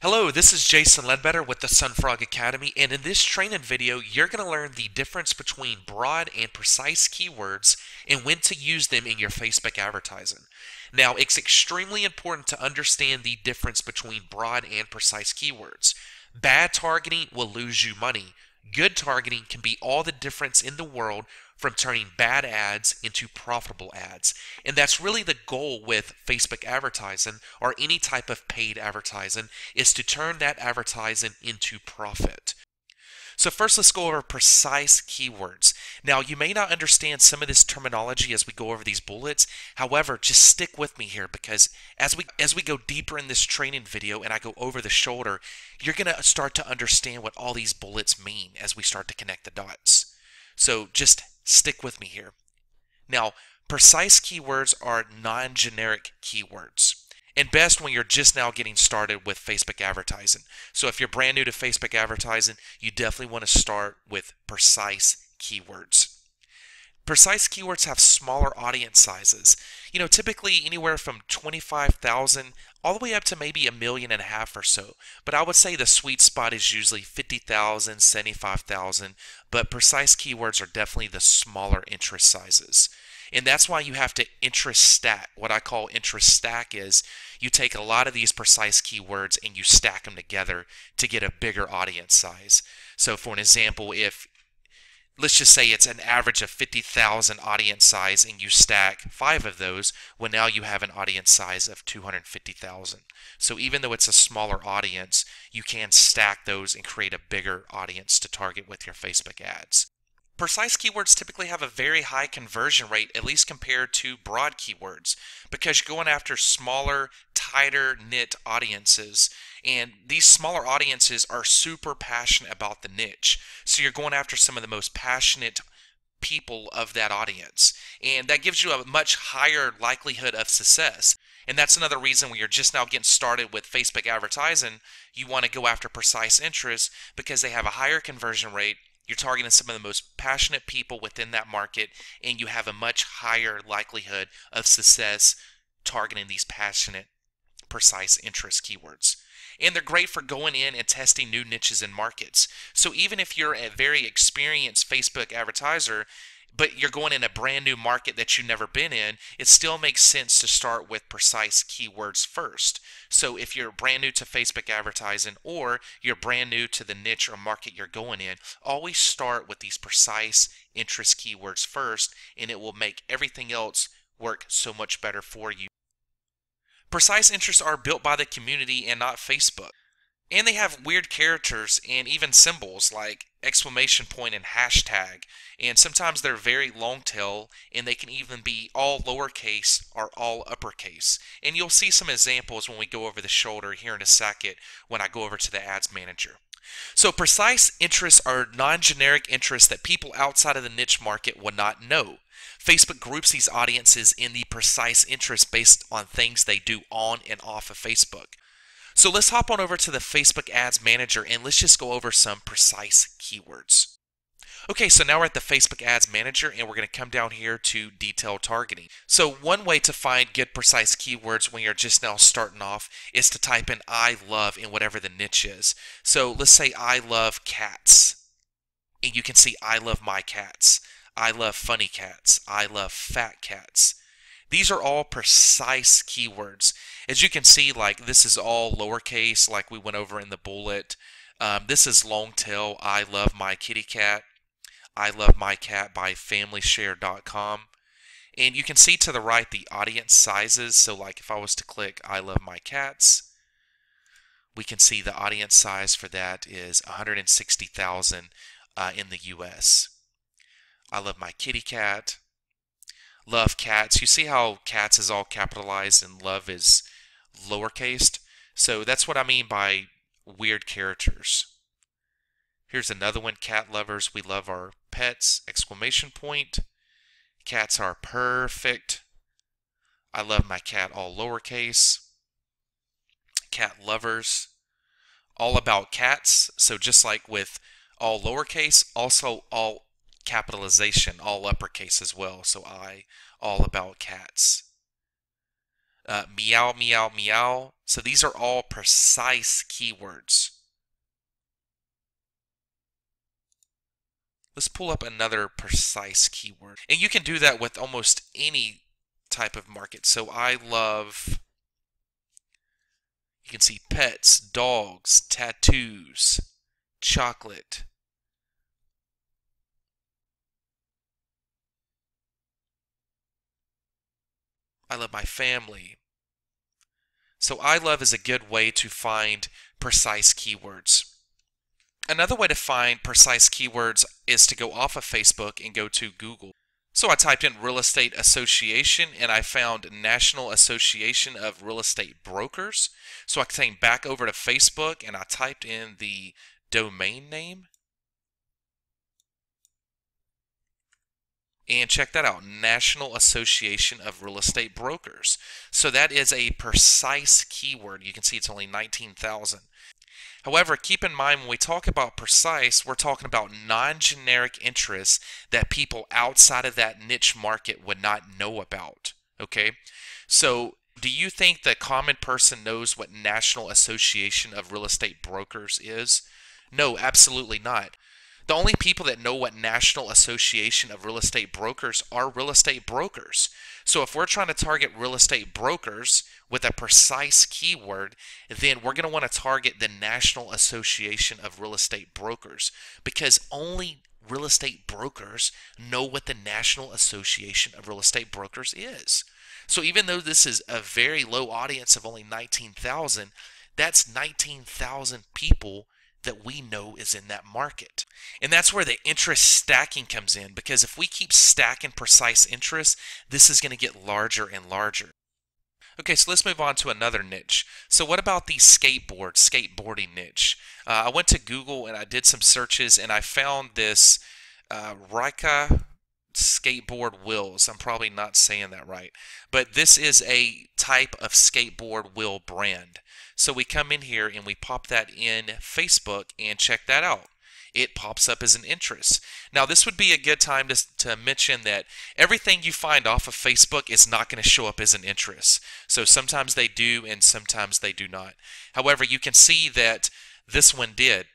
Hello, this is Jason Ledbetter with the SunFrog Academy, and in this training video, you're going to learn the difference between broad and precise keywords and when to use them in your Facebook advertising. Now, it's extremely important to understand the difference between broad and precise keywords. Bad targeting will lose you money. Good targeting can be all the difference in the world from turning bad ads into profitable ads. And that's really the goal with Facebook advertising or any type of paid advertising, is to turn that advertising into profit. So first, let's go over precise keywords. Now, you may not understand some of this terminology as we go over these bullets. However, just stick with me here, because as we go deeper in this training video and I go over the shoulder, you're going to start to understand what all these bullets mean as we start to connect the dots. So just stick with me here. Now, precise keywords are non-generic keywords, and best when you're just now getting started with Facebook advertising. So if you're brand new to Facebook advertising, you definitely want to start with precise keywords. Precise keywords have smaller audience sizes. Typically anywhere from 25,000 all the way up to maybe 1.5 million or so. But I would say the sweet spot is usually 50,000, 75,000. But precise keywords are definitely the smaller interest sizes. And that's why you have to interest stack. What I call interest stack is you take a lot of these precise keywords and you stack them together to get a bigger audience size. So for an example, let's just say it's an average of 50,000 audience size and you stack 5 of those, well, now you have an audience size of 250,000. So even though it's a smaller audience, you can stack those and create a bigger audience to target with your Facebook ads. Precise keywords typically have a very high conversion rate, at least compared to broad keywords, because you're going after smaller, tighter knit audiences, and these smaller audiences are super passionate about the niche. So you're going after some of the most passionate people of that audience, and that gives you a much higher likelihood of success. And that's another reason when you're just now getting started with Facebook advertising, you want to go after precise interests, because they have a higher conversion rate. You're targeting some of the most passionate people within that market, and you have a much higher likelihood of success targeting these passionate, precise interest keywords. And they're great for going in and testing new niches and markets. So even if you're a very experienced Facebook advertiser, but you're going in a brand new market that you've never been in, it still makes sense to start with precise keywords first. So if you're brand new to Facebook advertising, or you're brand new to the niche or market you're going in, always start with these precise interest keywords first, and it will make everything else work so much better for you. Precise interests are built by the community and not Facebook. And they have weird characters and even symbols like exclamation point and hashtag. And sometimes they're very long tail, and they can even be all lowercase or all uppercase. And you'll see some examples when we go over the shoulder here in a second when I go over to the ads manager. So precise interests are non-generic interests that people outside of the niche market will not know. Facebook groups these audiences in the precise interests based on things they do on and off of Facebook. So let's hop on over to the Facebook Ads Manager and let's just go over some precise keywords. Okay, so now we're at the Facebook Ads Manager and we're going to come down here to detailed targeting. So one way to find good precise keywords when you're just now starting off is to type in I love in whatever the niche is. So let's say I love cats, and you can see I love my cats, I love funny cats, I love fat cats. These are all precise keywords. As you can see, like this is all lowercase, like we went over in the bullet. This is long tail, I love my kitty cat. I love my cat by FamilyShare.com. And you can see to the right the audience sizes. So like if I was to click I love my cats, we can see the audience size for that is 160,000 in the US. I love my kitty cat. Love cats. You see how cats is all capitalized and love is lowercased? So that's what I mean by weird characters. Here's another one, cat lovers. We love our pets, exclamation point. Cats are perfect. I love my cat, all lowercase. Cat lovers. All about cats. So just like with all lowercase, also all capitalization, all uppercase as well. So all about cats. meow, meow, meow. So these are all precise keywords. Let's pull up another precise keyword. And you can do that with almost any type of market. So I love, you can see pets, dogs, tattoos, chocolate. I love my family. So I love is a good way to find precise keywords. Another way to find precise keywords is to go off of Facebook and go to Google. So I typed in real estate association and I found National Association of Real Estate Brokers. So I came back over to Facebook and I typed in the domain name. And check that out, National Association of Real Estate Brokers. So that is a precise keyword. You can see it's only 19,000. However, keep in mind when we talk about precise, we're talking about non-generic interests that people outside of that niche market would not know about. Okay? So do you think the common person knows what National Association of Real Estate Brokers is? No, absolutely not. The only people that know what National Association of Real Estate Brokers are real estate brokers. So if we're trying to target real estate brokers with a precise keyword, then we're going to want to target the National Association of Real Estate Brokers because only real estate brokers know what the National Association of Real Estate Brokers is. So even though this is a very low audience of only 19,000, that's 19,000 people that we know is in that market. And that's where the interest stacking comes in, because if we keep stacking precise interests, this is going to get larger and larger. Okay, so let's move on to another niche. So what about the skateboarding niche? I went to Google and I did some searches and I found this Rika skateboard wheels. I'm probably not saying that right, but this is a type of skateboard wheel brand. So we come in here and we pop that in Facebook and check that out. It pops up as an interest. Now this would be a good time to mention that everything you find off of Facebook is not going to show up as an interest. So sometimes they do and sometimes they do not. However, you can see that this one did.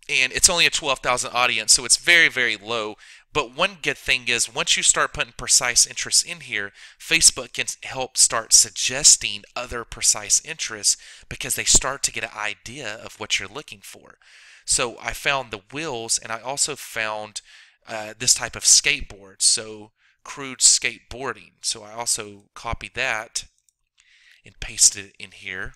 And it's only a 12,000 audience, so it's very, very low. But one good thing is once you start putting precise interests in here, Facebook can help start suggesting other precise interests because they start to get an idea of what you're looking for. So I found the wheels and I also found this type of skateboard, so crude skateboarding. So I also copied that and pasted it in here.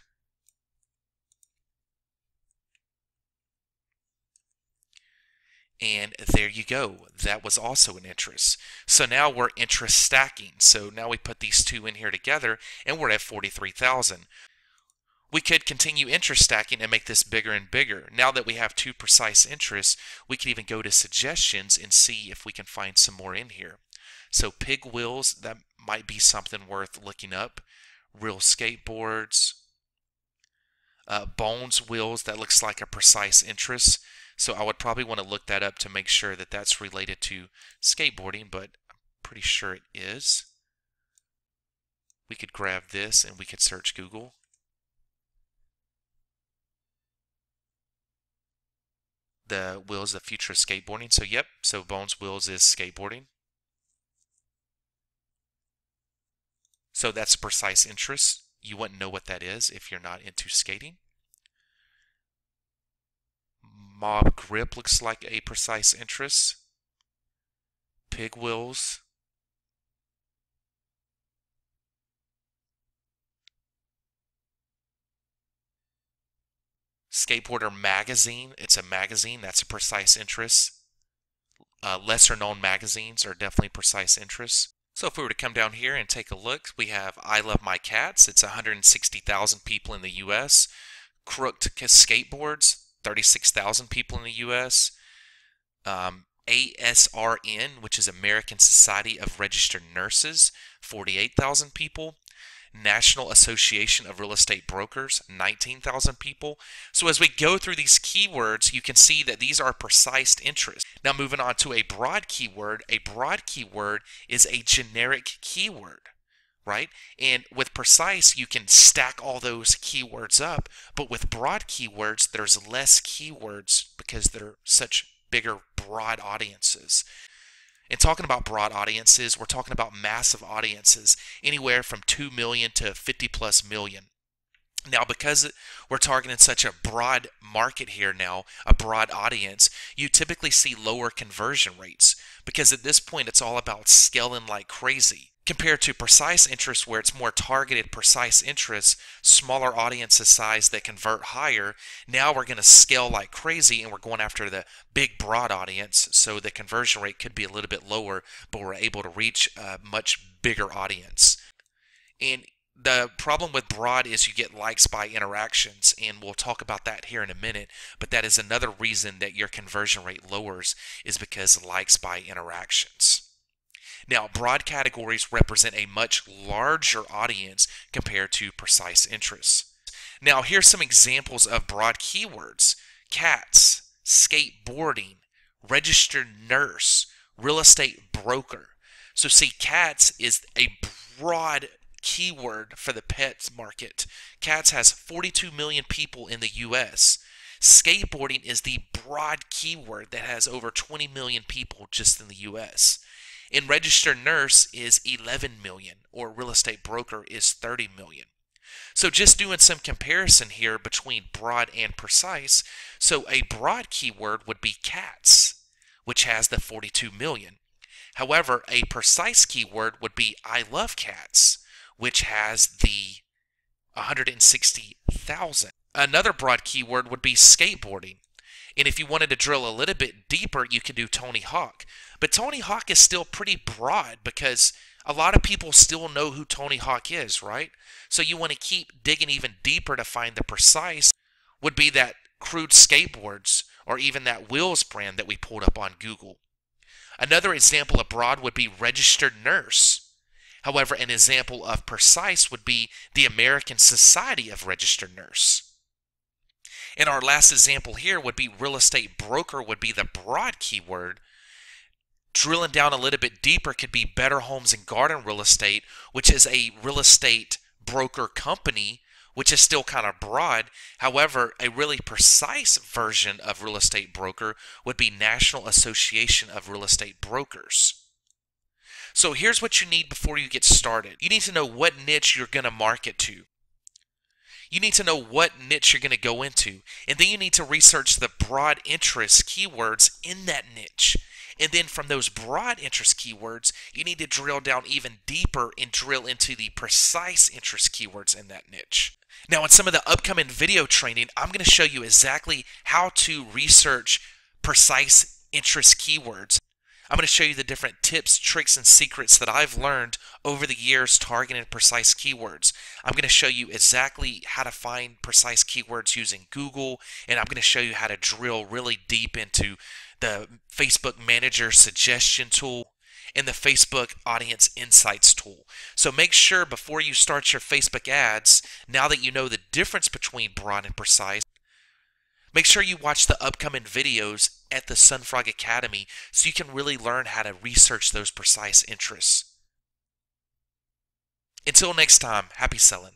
And there you go. That was also an interest. So now we're interest stacking. So now we put these two in here together and we're at 43,000. We could continue interest stacking and make this bigger and bigger. Now that we have two precise interests, we can even go to suggestions and see if we can find some more in here. So pig wheels, that might be something worth looking up. Real skateboards. Bones wheels, that looks like a precise interest. So I would probably want to look that up to make sure that that's related to skateboarding, but I'm pretty sure it is. We could grab this and we could search Google. The wheels, the future of skateboarding. So yep, so Bones Wheels is skateboarding. So that's precise interest. You wouldn't know what that is if you're not into skating. Mob grip looks like a precise interest. Pig wheels. Skateboarder magazine. It's a magazine. That's a precise interest. Lesser known magazines are definitely precise interests. So if we were to come down here and take a look, we have I Love My Cats. It's 160,000 people in the U.S. Crooked Skateboards. 36,000 people in the U.S. ASRN, which is American Society of Registered Nurses, 48,000 people. National Association of Real Estate Brokers, 19,000 people. So as we go through these keywords, you can see that these are precise interests. Now moving on to a broad keyword is a generic keyword, right? And with precise, you can stack all those keywords up, but with broad keywords, there's less keywords because they're such bigger, broad audiences. And talking about broad audiences, we're talking about massive audiences, anywhere from 2 million to 50 plus million. Now, because we're targeting such a broad market here now, a broad audience, you typically see lower conversion rates because at this point it's all about scaling like crazy. Compared to precise interest, where it's more targeted precise interests, smaller audiences size that convert higher, now we're going to scale like crazy and we're going after the big broad audience, so the conversion rate could be a little bit lower, but we're able to reach a much bigger audience. And the problem with broad is you get likes by interactions, and we'll talk about that here in a minute, but that is another reason that your conversion rate lowers, is because likes by interactions. Now, broad categories represent a much larger audience compared to precise interests. Now, here's some examples of broad keywords: cats, skateboarding, registered nurse, real estate broker. So see, cats is a broad keyword for the pets market. Cats has 42 million people in the US. Skateboarding is the broad keyword that has over 20 million people just in the US. And registered nurse is 11 million, or real estate broker is 30 million. So just doing some comparison here between broad and precise. So a broad keyword would be cats, which has the 42 million. However, a precise keyword would be I love cats, which has the 160,000. Another broad keyword would be skateboarding. And if you wanted to drill a little bit deeper, you could do Tony Hawk. But Tony Hawk is still pretty broad because a lot of people still know who Tony Hawk is, right? So you want to keep digging even deeper to find the precise. Would be that Crude Skateboards, or even that Wheels brand that we pulled up on Google. Another example of broad would be registered nurse. However, an example of precise would be the American Society of Registered Nurse. And our last example here would be real estate broker, would be the broad keyword. Drilling down a little bit deeper could be Better Homes and Garden Real Estate, which is a real estate broker company, which is still kind of broad. However, a really precise version of real estate broker would be National Association of Real Estate Brokers. So here's what you need before you get started. You need to know what niche you're going to market to. You need to know what niche you're going to go into. And then you need to research the broad interest keywords in that niche. And then from those broad interest keywords, you need to drill down even deeper and drill into the precise interest keywords in that niche. Now, in some of the upcoming video training, I'm going to show you exactly how to research precise interest keywords. I'm going to show you the different tips, tricks, and secrets that I've learned over the years targeting precise keywords. I'm going to show you exactly how to find precise keywords using Google, and I'm going to show you how to drill really deep into the Facebook Manager Suggestion tool and the Facebook Audience Insights tool. So make sure before you start your Facebook ads, now that you know the difference between broad and precise, make sure you watch the upcoming videos at the SunFrog Academy so you can really learn how to research those precise interests. Until next time, happy selling.